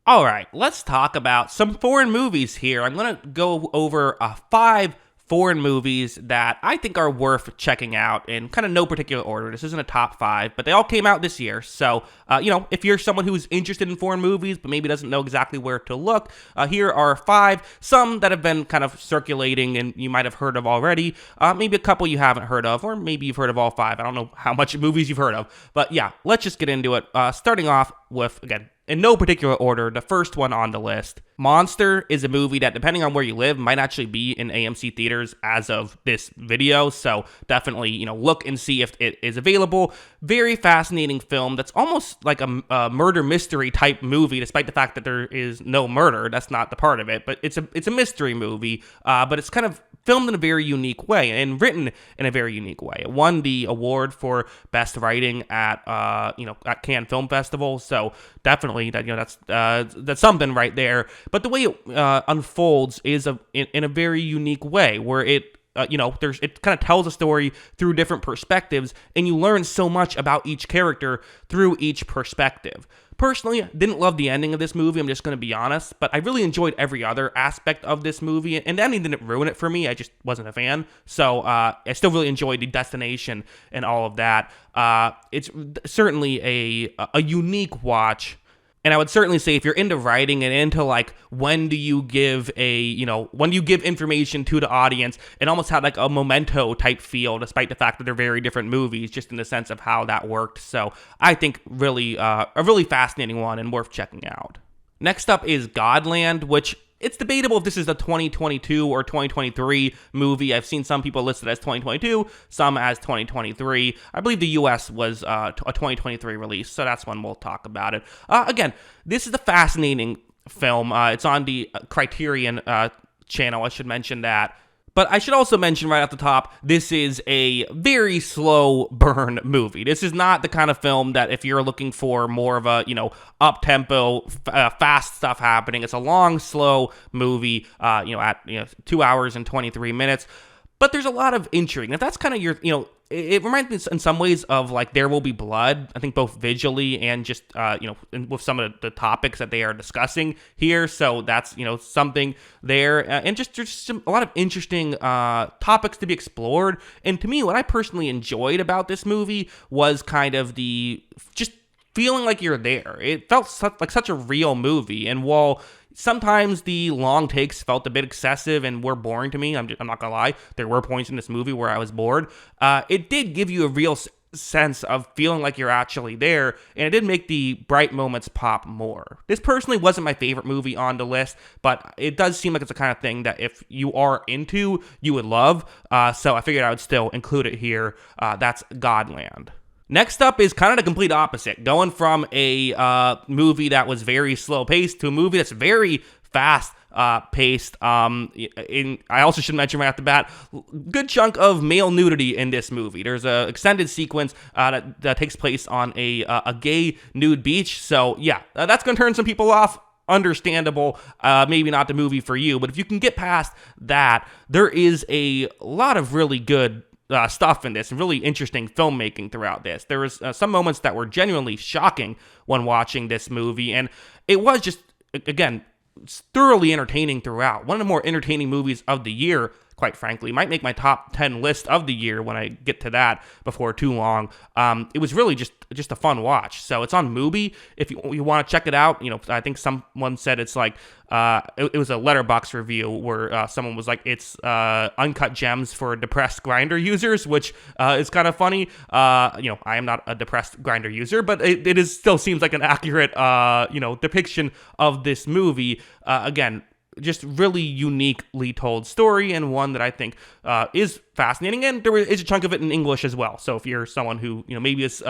All right, let's talk about some foreign movies here. I'm going to go over five foreign movies that I think are worth checking out in kind of no particular order. This isn't a top five, but they all came out this year. So, if you're someone who's interested in foreign movies, but maybe doesn't know exactly where to look, here are five. Some that have been kind of circulating and you might have heard of already. Maybe a couple you haven't heard of, or maybe you've heard of all five. I don't know how much movies you've heard of. But yeah, let's just get into it. Starting off with, again, in no particular order, the first one on the list. Monster is a movie that, depending on where you live, might actually be in AMC theaters as of this video. So definitely, look and see if it is available. Very fascinating film that's almost like a murder mystery type movie, despite the fact that there is no murder. That's not the part of it, but it's a mystery movie. But it's kind of filmed in a very unique way and written in a very unique way. It won the award for best writing at Cannes Film Festival. So definitely that's something right there. But the way it unfolds is in a very unique way, where it kind of tells a story through different perspectives, and you learn so much about each character through each perspective. Personally, didn't love the ending of this movie, I'm just going to be honest, but I really enjoyed every other aspect of this movie, and the ending didn't ruin it for me, I just wasn't a fan. So I still really enjoyed the destination and all of that. It's certainly a unique watch. And I would certainly say if you're into writing and into like when do you give information to the audience, it almost had like a Memento type feel, despite the fact that they're very different movies, just in the sense of how that worked. So I think really a really fascinating one and worth checking out. Next up is Godland, which it's debatable if this is a 2022 or 2023 movie. I've seen some people listed as 2022, some as 2023. I believe the US was a 2023 release, so that's when we'll talk about it. Again, this is a fascinating film. It's on the Criterion channel, I should mention that. But I should also mention right off the top, this is a very slow burn movie. This is not the kind of film that if you're looking for more of a, up-tempo, fast stuff happening. It's a long, slow movie, at 2 hours and 23 minutes. But there's a lot of intrigue. And if that's kind of your, it reminds me in some ways of like There Will Be Blood, I think both visually and just, with some of the topics that they are discussing here. So that's, something there. And just there's a lot of interesting topics to be explored. And to me, what I personally enjoyed about this movie was kind of just feeling like you're there. It felt like such a real movie. And while sometimes the long takes felt a bit excessive and were boring to me, I'm not gonna lie, there were points in this movie where I was bored. It did give you a real sense of feeling like you're actually there, and it did make the bright moments pop more. This personally wasn't my favorite movie on the list, but it does seem like it's the kind of thing that if you are into, you would love. So I figured I would still include it here. That's Godland. Next up is kind of the complete opposite, going from a movie that was very slow paced to a movie that's very fast paced. I also should mention right off the bat, good chunk of male nudity in this movie. There's a extended sequence that takes place on a gay nude beach. So yeah, that's going to turn some people off. Understandable, maybe not the movie for you, but if you can get past that, there is a lot of really good stuff in this, and really interesting filmmaking throughout this. There was some moments that were genuinely shocking when watching this movie, and it was just, again, thoroughly entertaining throughout. One of the more entertaining movies of the year, quite frankly. Might make my top 10 list of the year when I get to that before too long. It was really just a fun watch. So it's on Mubi. If you want to check it out, I think someone said it's like, it was a Letterboxd review where someone was like, it's uncut gems for depressed Grindr users, which is kind of funny. I am not a depressed Grindr user, but it still seems like an accurate, depiction of this movie. Again, just really uniquely told story, and one that I think is fascinating, and there is a chunk of it in English as well. So if you're someone who maybe is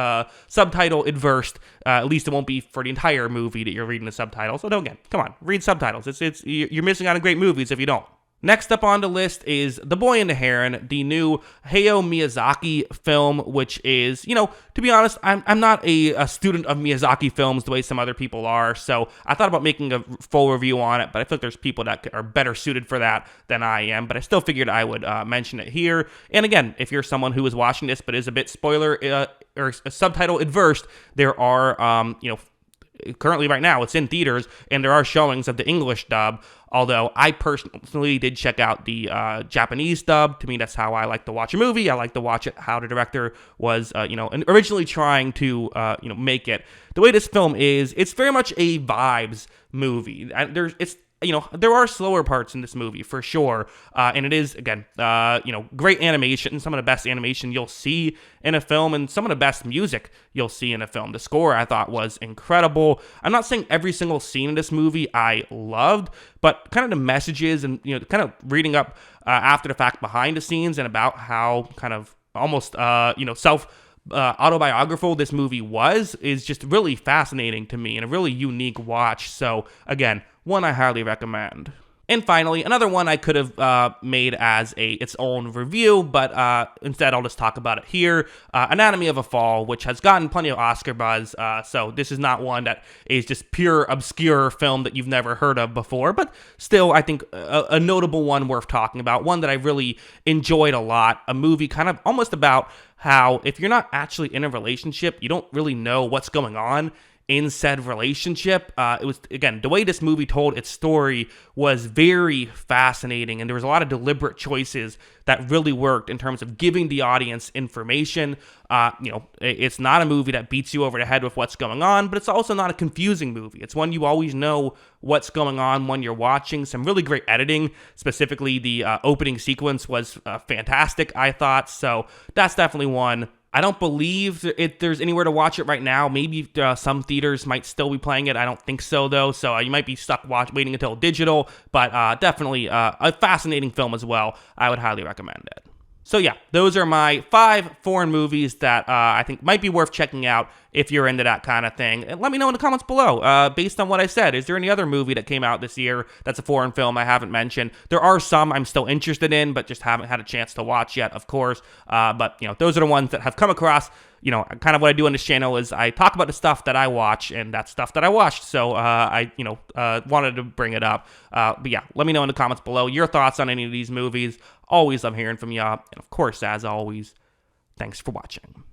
subtitle adverse, at least it won't be for the entire movie that you're reading the subtitles. So again, come on, read subtitles. You're missing out on great movies if you don't. Next up on the list is The Boy and the Heron, the new Hayao Miyazaki film, which is, to be honest, I'm not a student of Miyazaki films the way some other people are, so I thought about making a full review on it, but I feel like there's people that are better suited for that than I am, but I still figured I would mention it here. And again, if you're someone who is watching this but is a bit spoiler or subtitle adverse, there are, currently right now it's in theaters, and there are showings of the English dub. Although I personally did check out the Japanese dub. To me, that's how I like to watch a movie. I like to watch it how the director was, originally trying to, make it. The way this film is, it's very much a vibes movie. There are slower parts in this movie for sure, and it is, again, great animation, some of the best animation you'll see in a film, and some of the best music you'll see in a film. The score, I thought, was incredible. I'm not saying every single scene in this movie I loved, but kind of the messages and, kind of reading up after the fact behind the scenes and about how kind of almost, autobiographical this movie is just really fascinating to me and a really unique watch. So again, one I highly recommend. And finally, another one I could have made as its own review, but instead I'll just talk about it here. Anatomy of a Fall, which has gotten plenty of Oscar buzz, so this is not one that is just pure obscure film that you've never heard of before, but still I think a notable one worth talking about, one that I really enjoyed a lot, a movie kind of almost about how if you're not actually in a relationship, you don't really know what's going on in said relationship. It was, again, the way this movie told its story was very fascinating, and there was a lot of deliberate choices that really worked in terms of giving the audience information. It's not a movie that beats you over the head with what's going on, but it's also not a confusing movie. It's one you always know what's going on when you're watching. Some really great editing, specifically the opening sequence was fantastic, I thought, so that's definitely one. I don't believe there's anywhere to watch it right now. Maybe some theaters might still be playing it. I don't think so, though. So you might be stuck waiting until digital. But definitely a fascinating film as well. I would highly recommend it. So yeah, those are my 5 foreign movies that I think might be worth checking out if you're into that kind of thing. And let me know in the comments below, based on what I said, is there any other movie that came out this year that's a foreign film I haven't mentioned? There are some I'm still interested in, but just haven't had a chance to watch yet, of course. But those are the ones that have come across. Kind of what I do on this channel is I talk about the stuff that I watch, and that's stuff that I watched. So I wanted to bring it up. But yeah, let me know in the comments below your thoughts on any of these movies. Always love hearing from you. And of course, as always, thanks for watching.